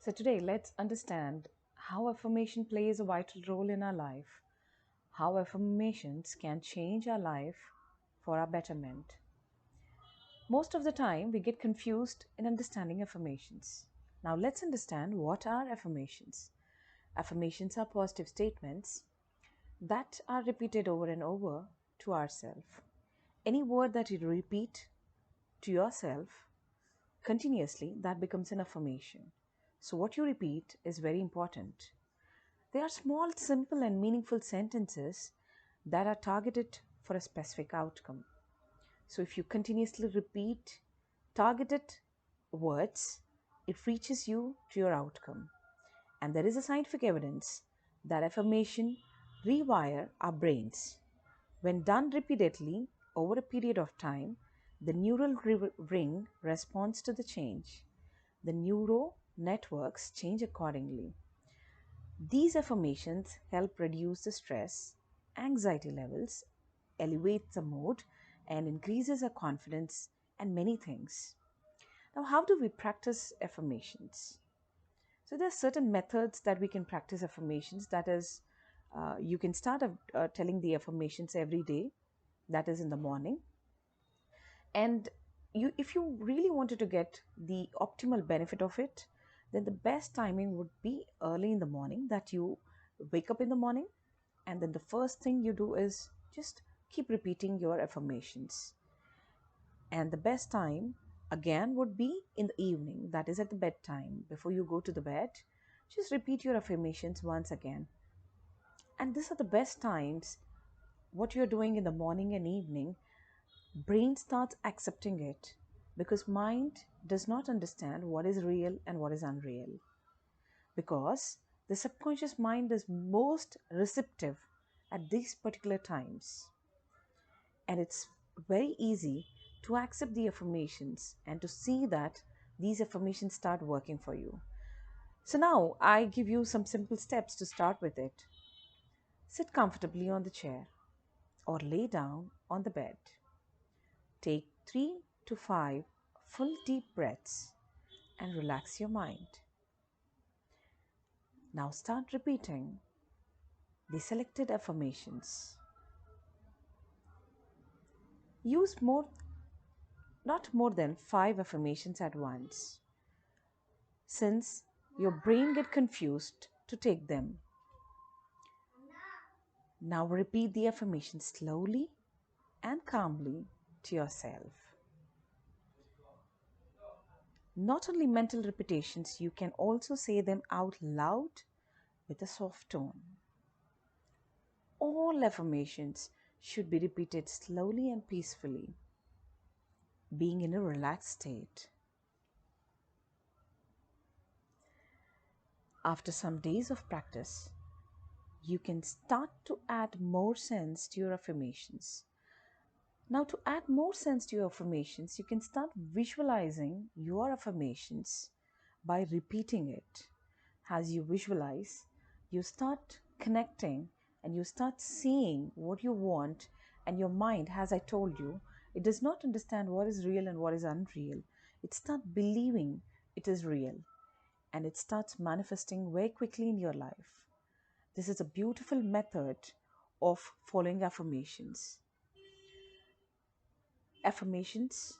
So, today let's understand how affirmation plays a vital role in our life, how affirmations can change our life for our betterment. Most of the time, we get confused in understanding affirmations. Now, let's understand what are affirmations. Affirmations are positive statements that are repeated over and over to ourselves. Any word that you repeat to yourself continuously, that becomes an affirmation. So, what you repeat is very important. They are small, simple, and meaningful sentences that are targeted for a specific outcome. So, if you continuously repeat targeted words, it reaches you to your outcome. And there is a scientific evidence that affirmation rewire our brains. When done repeatedly over a period of time, the neural ring responds to the change. The neural networks change accordingly. These affirmations help reduce the stress, anxiety levels, elevate the mood, and increases our confidence and many things. Now, how do we practice affirmations? So, there are certain methods that we can practice affirmations. That is, you can start telling the affirmations every day, that is in the morning. And if you really wanted to get the optimal benefit of it, then the best timing would be early in the morning, that you wake up in the morning, and then the first thing you do is just keep repeating your affirmations. And the best time again would be in the evening, that is at the bedtime. Before you go to the bed, just repeat your affirmations once again. And these are the best times. What you're doing in the morning and evening, brain starts accepting it, because mind does not understand what is real and what is unreal, because the subconscious mind is most receptive at these particular times, and it's very easy to accept the affirmations and to see that these affirmations start working for you. So now I give you some simple steps to start with it. Sit comfortably on the chair or lay down on the bed. Take 3 to 5 full deep breaths and relax your mind. Now start repeating the selected affirmations. Use not more than 5 affirmations at once, since your brain get confused to take them. Now repeat the affirmations slowly and calmly to yourself. Not only mental repetitions, you can also say them out loud with a soft tone. All affirmations should be repeated slowly and peacefully, being in a relaxed state. After some days of practice, you can start to add more sense to your affirmations. Now, to add more sense to your affirmations, you can start visualizing your affirmations by repeating it. As you visualize, you start connecting and you start seeing what you want, and your mind, as I told you, it does not understand what is real and what is unreal. It starts believing it is real, and it starts manifesting very quickly in your life. This is a beautiful method of following affirmations. Affirmations